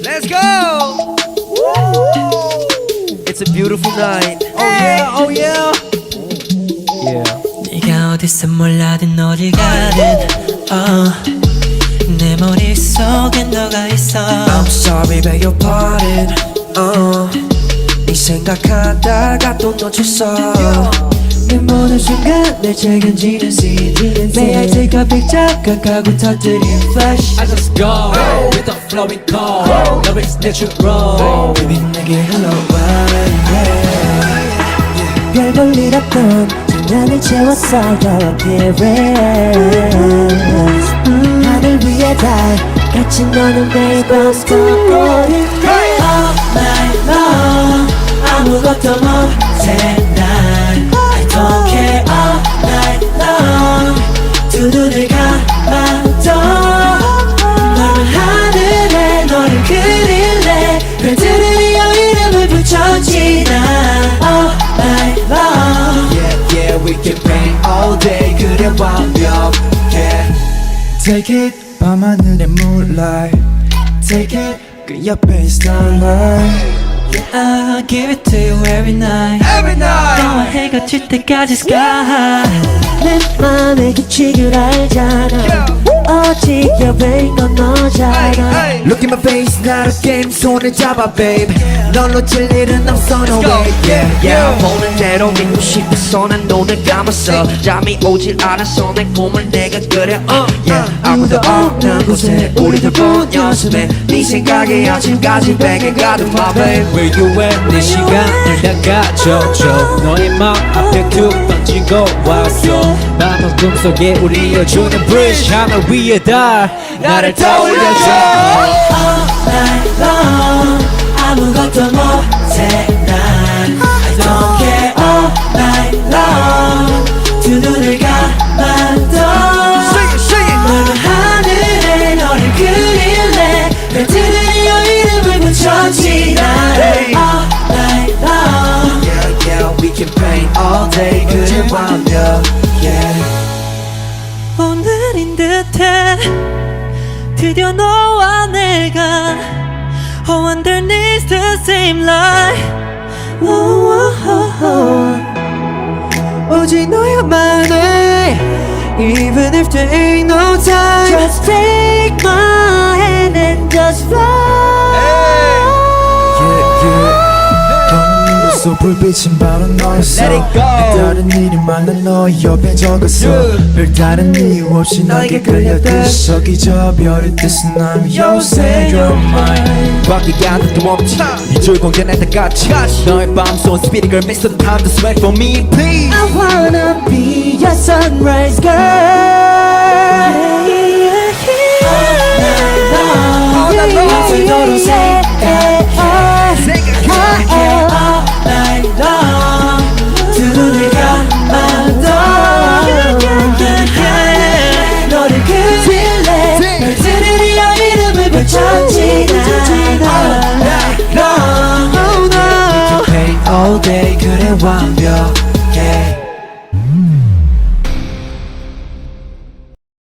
Let's go! It's a beautiful night. Oh yeah, oh yeah. Yeah. 네가 어디서 몰라든 어딜 가든 내 머릿속에 너가 있어. I'm sorry, beg your pardon. 네 생각하다가 또 놓쳤어. 내 모든 순간 내 책임지는 CD. May I take a picture? 각하고 터뜨린 flash. I just go with the flowing call. Love is natural. Baby 내게 hello 별볼 일 없던 장난을 채웠어 Your appearance 하늘 위에 달 같이 너는 매일 밤 스토리인데 All night long 아무것도 못해 난 I don't care all night long 두 눈을 감아도 넓은 하늘에 너를 그릴래 별들은 네 이름을 붙였지 난 All night long Yeah, yeah, we can paint all day 그래 완벽해 Take it 밤하늘의 moonlight Take it 그 옆에 starlight I'll give it to you every night Every night 너와 해가 질 때까지 sky 내 맘의 규칙을 알잖아 오직 여백 넌 너잖아 Look in my face 나를 게임 손을 잡아 babe 널 놓칠 일은 없어 no way yeah, yeah. 보는 대로 믿고 싶어서 난 눈을 감았어 잠이 오질 않아서 내 꿈을 내가 그려 yeah. 아무도 없는 곳에 우리들 본 연습에 네 생각에 아침까지 베개 가득 my babe Where you at 내 시간을 낚아줘줘 너의 맘 앞에 툭 던지고 왔어 밤은 꿈속에 우리 이어주는 bridge 하늘 위에 달 나를 떠올려줘 All night long 아무것도 못해 난 I don't care all night long 두 눈을 감아도 넓은 하늘에 너를 그릴래 별들은 네 이름을 붙였지 난 All night long Yeah, yeah, we can paint all day 그래 완벽해 오늘인 듯해 드디어 너와 내가 Oh underneath the same light 오직 너야만 해 Even if there ain't no time Just take my hand and just fly Yeah, yeah 속 불빛은 바로 너였어 Let it go. 다른 일이 많아 너의 옆에 적었어 별다른 이유 없이 너에게 끌려듯이 저기저 별의 뜻은 난 요새 You're mine 밖에 가득도 없지 이 줄공전 날 때까지 너의 밤속 speedy girl miss the time to sweat for me please I wanna be your sunrise